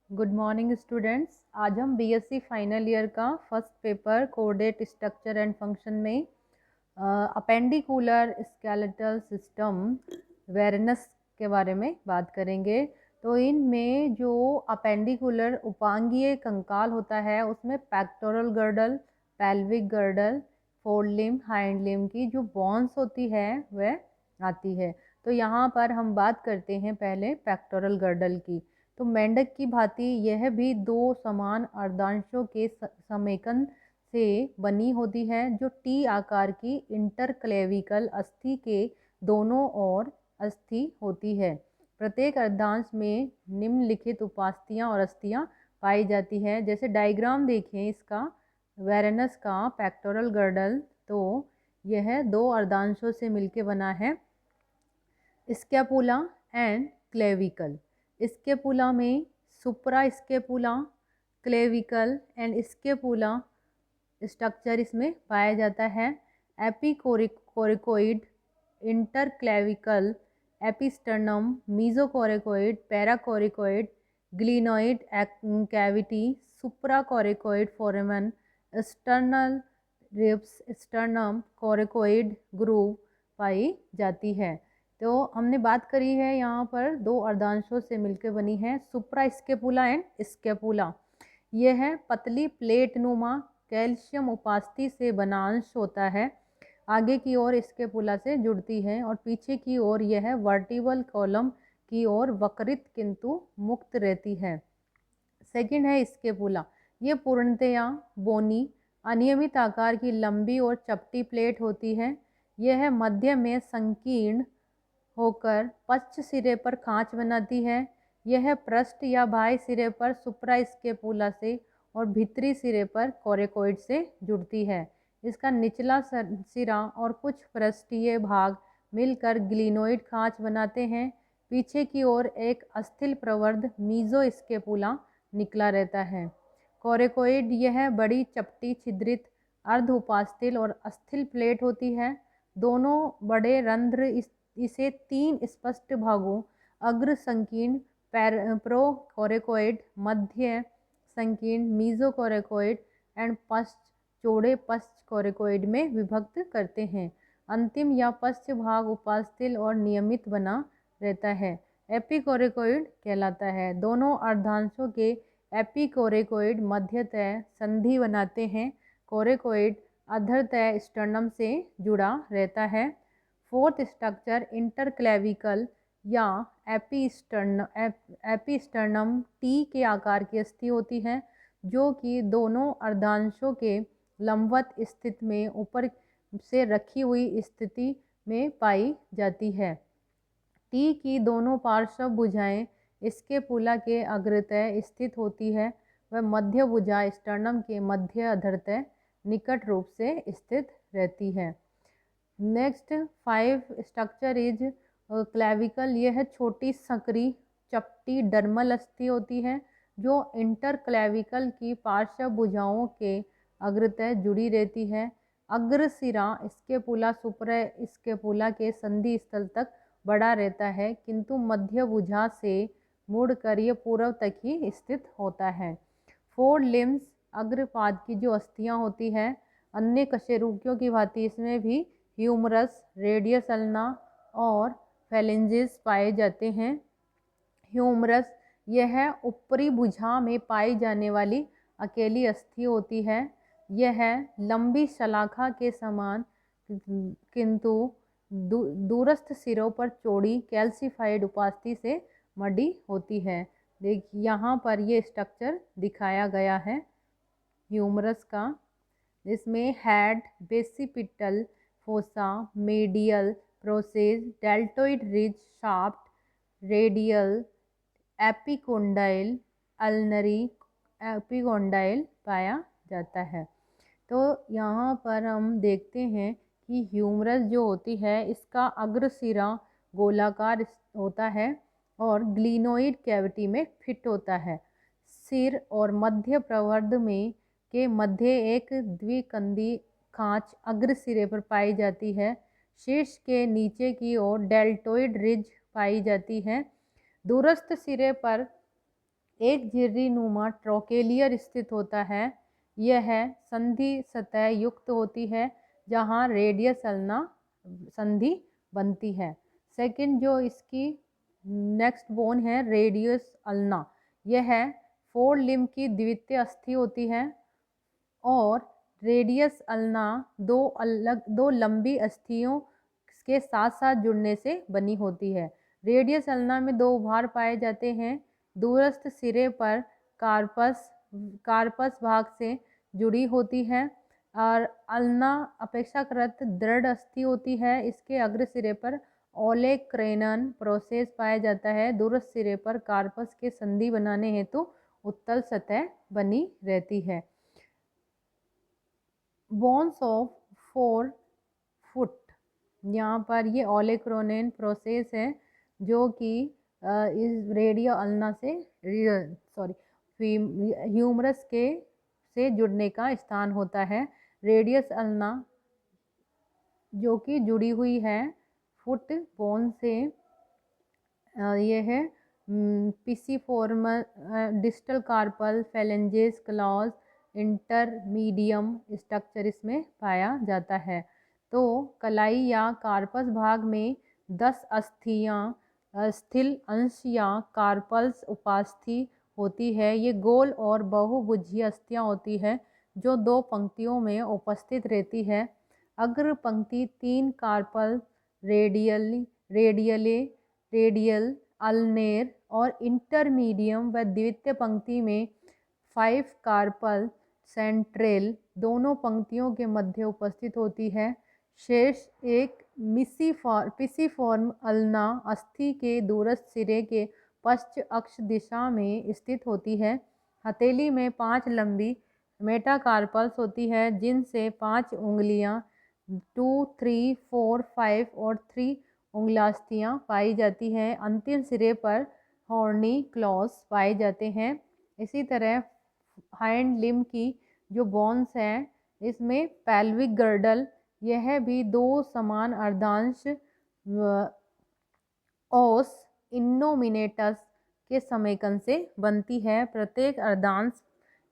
Good morning students. आज हम BSc final year का first paper coordinate structure and function में अपेंडिकुलर स्केलेटल सिस्टम वेरनस के बारे में बात करेंगे। तो इनमें जो अपेंडिकुलर उपांगीय कंकाल होता है उसमें pectoral girdle, pelvic girdle, four limb, hind limb की जो बोन्स होती है वह आती है। तो यहाँ पर हम बात करते हैं पहले पेक्टोरल गर्डल की। तो मेंढक की भांति यह भी दो समान अर्धांशों के समेकन से बनी होती है जो टी आकार की इंटरक्लेविकल अस्थि के दोनों ओर अस्थि होती है। प्रत्येक अर्धांश में निम्नलिखित उपास्थियां और अस्थियां पाई जाती है। जैसे डायग्राम देखिए इसका, वेरेनस का पेक्टोरल गर्डल, तो यह दो अर्धांशों से मिलकर बना है, स्कैपुला एंड क्लेविकल। स्कैपुला में suprascapula, clavicle and scapula structure इसमें पाया जाता है। Epicoracoid, interclavicle, episternum, mesocoracoid, paracoracoid, glenoid cavity, supracoracoid foramen, sternal ribs, sternum, coracoid groove पाई जाती है। तो हमने बात करी है यहाँ पर दो अर्धांशों से मिलकर बनी है, सुप्रा स्केपुला एंड स्केपुला। यह पतली प्लेट नुमा कैल्शियम उपास्थि से बना अंश होता है। आगे की ओर स्केपुला से जुड़ती है और पीछे की ओर यह वर्टिबल कॉलम की ओर वक्रित किंतु मुक्त रहती है। सेकंड है स्केपुला। ये पूर्णतया बोनी अनियमित आकार की लंबी और चपटी प्लेट होती है। यह मध्य में संकीर्ण होकर पश्च सिरे पर खांच बनाती है। यह पृष्ठ या बाह्य सिरे पर सुप्रा स्केपुला से और भीतरी सिरे पर कोरिकोइड से जुड़ती है। इसका निचला सिरा और कुछ पृष्ठीय भाग मिलकर ग्लिनोइड खांच बनाते हैं। पीछे की ओर एक अस्थिल प्रवर्ध मीजो स्केपुला निकला रहता है। कोरिकोइड यह बड़ी चपटी छिद्रित अर्ध उपास्थिल और अस्थिल प्लेट होती है। दोनों बड़े रंध्र इसे तीन स्पष्ट भागों अग्र संकीर्ण प्रोकोरिकोइड, मध्य संकीर्ण मीजोकोरिकोइड एंड पश्च चौड़े पश्च कोरिकोइड में विभक्त करते हैं। अंतिम या पश्च भाग उपास्थिल और नियमित बना रहता है, एपिकोरिकोइड कहलाता है। दोनों अर्धांशों के एपिकोरिकोइड मध्यतः संधि बनाते हैं। कोरिकोइड अधरतः स्टर्नम से जुड़ा रहता है। फोर्थ स्ट्रक्चर इंटरक्लेविकल या एपिस्टर्नम टी के आकार की अस्थि होती है जो कि दोनों अर्धांशों के लंबवत स्थिति में ऊपर से रखी हुई स्थिति में पाई जाती है। टी की दोनों पार्श्व भुजाएं स्केपुला के अग्रतः स्थित होती है। वह मध्य भुजा स्टर्नम के मध्य अधरतः निकट रूप से स्थित रहती है। Next 5 structure is clavicle. यह छोटी संकरी चपटी डर्मल अस्थि होती है जो इंटर क्लेविकल की पार्श्व भुजाओं के अग्रतः जुड़ी रहती है। अग्र सिरा स्केपुला सुप्रा स्केपुला के संधि स्थल तक बड़ा रहता है किंतु मध्य भुजा से मुड़कर यह पूर्व तक ही स्थित होता है। फोर लिम्स अग्रपाद की जो अस्थियां होती है, अन्य कशेरुकियों की भांति इसमें भी ह्यूमरस, रेडियस अल्ना और फेलेंजेस पाए जाते हैं। ह्यूमरस यह ऊपरी भुजा में पाई जाने वाली अकेली अस्थि होती है। यह लंबी शलाखा के समान किंतु दूरस्थ सिरों पर चौड़ी कैल्सिफाइड उपास्थि से मडी होती है। देखिए यहाँ पर ये स्ट्रक्चर दिखाया गया है ह्यूमरस का। इसमें head, bicipital fossa, medial process, deltoid ridge shaft, radial, epicondyle, ulnar epicondyle पाया जाता है। तो यहाँ पर हम देखते हैं कि ह्यूमरस जो होती है इसका अग्र सिरा गोलाकार होता है और ग्लिनोइड कैविटी में फिट होता है। सिर और मध्य प्रवर्ध में के मध्य एक द्विकंदी खांच अग्र सिरे पर पाई जाती है। शीर्ष के नीचे की ओर डेल्टोइड रिज पाई जाती है। दूरस्थ सिरे पर एक झिर्री नुमा ट्रोकेलियर स्थित होता है। यह संधि सतह युक्त होती है जहाँ रेडियस अल्ना संधि बनती है। सेकंड जो इसकी नेक्स्ट बोन है रेडियस अल्ना, यह फोर लिम्ब की द्वितीय अस्थि होती है और रेडियस अल्ना दो लंबी अस्थियों के साथ साथ जुड़ने से बनी होती है। रेडियस अल्ना में दो उभार पाए जाते हैं। दूरस्थ सिरे पर कार्पस भाग से जुड़ी होती है और अल्ना अपेक्षाकृत दृढ़ अस्थि होती है। इसके अग्र सिरे पर ओलेक्रेनन प्रोसेस पाया जाता है। दूरस्थ सिरे पर कार्पस के संधि बनाने हेतु उत्तल सतह बनी रहती है। बोन्स ऑफ 4 फुट, यहाँ पर ये ओलेक्रोनेन प्रोसेस है जो कि इस रेडियो अल्ना से ह्यूमरस के से जुड़ने का स्थान होता है। रेडियस अल्ना जो कि जुड़ी हुई है फुट बोन से, ये है pisiform distal carpal phalanges claws intermedium structure इसमें पाया जाता है। तो कलाई या कार्पस भाग में 10 अस्थियाँ स्थिल अंश या कार्पल्स उपास्थि होती है। ये गोल और बहुभुजीय अस्थियाँ होती है जो दो पंक्तियों में उपस्थित रहती है। अग्र पंक्ति 3 कार्पल रेडियल अल्नेर और इंटरमीडियम व द्वितीय पंक्ति में 5 कार्पल सेंट्रेल दोनों पंक्तियों के मध्य उपस्थित होती है। शेष एक पिसिफॉर्म अल्ना अस्थि के दूरस्थ सिरे के पश्च अक्ष दिशा में स्थित होती है। हथेली में 5 लंबी मेटाकार्पल्स होती है जिनसे 5 उंगलियां 2, 3, 4, 5 और 3 उंगलास्थियाँ पाई जाती हैं। अंतिम सिरे पर हॉर्नी क्लॉज पाए जाते हैं। इसी तरह हाइंड लिम्ब की जो बोन्स हैं इसमें पेल्विक गर्डल, यह भी 2 समान अर्धांश ओस इनोमिनेटस के समेकन से बनती है। प्रत्येक अर्धांश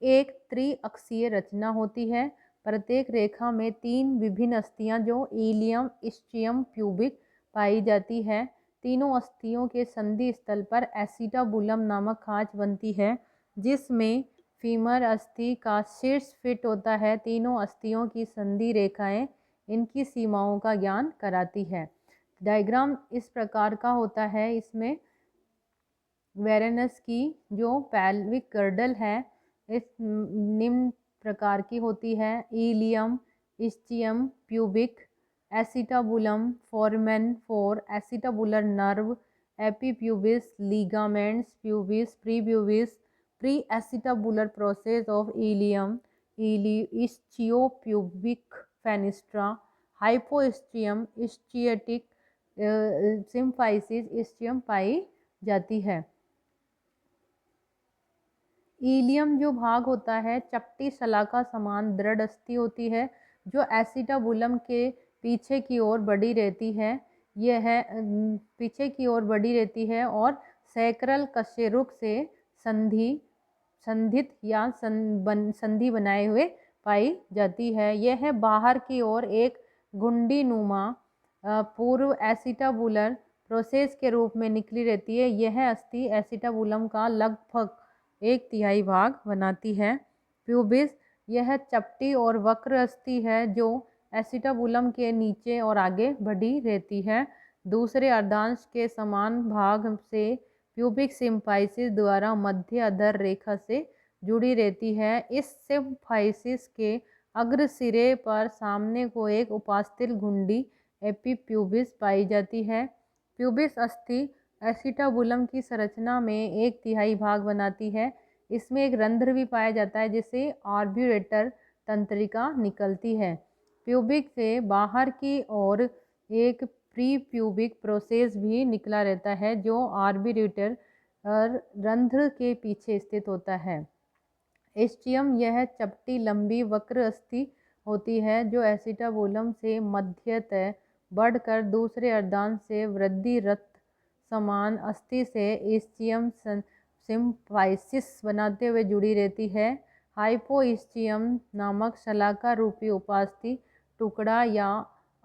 एक त्रिअक्षीय रचना होती है। प्रत्येक रेखा में 3 विभिन्न अस्थियां जो इलियम इस्चियम प्यूबिक पाई जाती है। तीनों अस्थियों के संधि स्थल पर एसिटाबुलम नामक खांच बनती है जिसमें फीमर अस्थि का शीर्ष फिट होता है। तीनों अस्थियों की संधि रेखाएं इनकी सीमाओं का ज्ञान कराती है। डायग्राम इस प्रकार का होता है। इसमें वेरेनस की जो पेल्विक गर्डल है इस निम्न प्रकार की होती है। Ilium ischium pubic, acetabulum foramen for, acetabular nerve, epipubis, ligaments pubis, prepubis, pre acetabular process of ilium, ischiopubic fenestra, hypoischium, ischiatic symphysis, ischium पाई जाती है। इलियम जो भाग होता है चपटी शलाका समान दृढ़ अस्थि होती है जो एसिटाबुलम के पीछे की ओर बढ़ी रहती है। यह पीछे की ओर बढ़ी रहती है और सैक्रल कशेरुक से संधित या संधि बनाए हुए पाई जाती है। यह बाहर की ओर एक घुंडी नुमा पूर्व एसिटाबुलर प्रोसेस के रूप में निकली रहती है। यह अस्थि एसिटाबुलम का लगभग 1/3 भाग बनाती है। प्यूबिस, यह चपटी और वक्र अस्थि है जो एसिटाबुलम के नीचे और आगे बढ़ी रहती है। दूसरे अर्धांश के समान भाग से प्यूबिक सिम्फाइसिस द्वारा मध्य अधर रेखा से जुड़ी रहती है। इस सिम्फाइसिस के अग्र सिरे पर सामने को एक उपास्थिल घुंडी एपीप्यूबिस पाई जाती है। प्यूबिस अस्थि एसिटाबुलम की संरचना में 1/3 भाग बनाती है। इसमें एक रंध्र भी पाया जाता है जिससे आर्ब्यूरेटर तंत्रिका निकलती है। प्यूबिक से बाहर की ओर एक प्री प्यूबिक प्रोसेस भी निकला रहता है जो आर्ब्यूरेटर रंध्र के पीछे स्थित होता है। इस्चियम, यह चपटी लंबी वक्र अस्थि होती है जो एसिटाबुलम से मध्यतः बढ़कर दूसरे अर्धांश से वृद्धिरत समान अस्थि से इस्चियम सिम्फाइसिस बनाते हुए जुड़ी रहती है। हाइपोइस्चियम नामक शलाका रूपी उपास्थि टुकड़ा या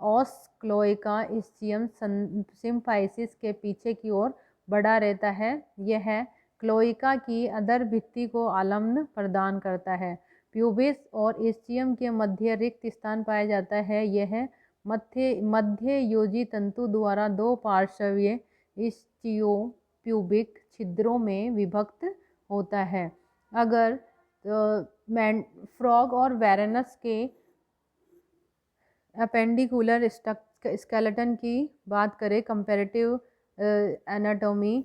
ऑस क्लोएका इस्चियम सिम्फाइसिस के पीछे की ओर बढ़ा रहता है। यह क्लोएका की अधर भित्ति को आलम्बन प्रदान करता है। प्यूबिस और इस्चियम के मध्य रिक्त स्थान पाया जाता है। यह मध्य योजी तंतु द्वारा दो पार्श्वीय इस्चियो प्यूबिक छिद्रों में विभक्त होता है। अगर फ्रॉग और वेरेनस के अपेंडिकुलर स्केलेटन की बात करें, comparative anatomy,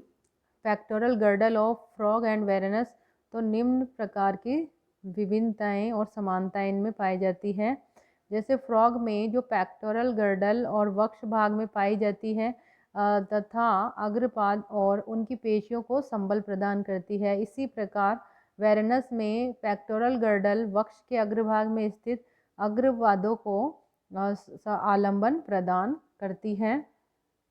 pectoral girdle of frog and varanus, तो निम्न प्रकार की विभिन्नताएं और समानताएं इनमें पाई जाती है। जैसे फ्रॉग में जो पेक्टोरल गर्डल और वक्ष भाग में पाई जाती है तथा अग्रपाद और उनकी पेशियों को संबल प्रदान करती है। इसी प्रकार वेरेनस में पेक्टोरल गर्डल वक्ष के अग्रभाग में स्थित अग्रपादों को आलंबन प्रदान करती है।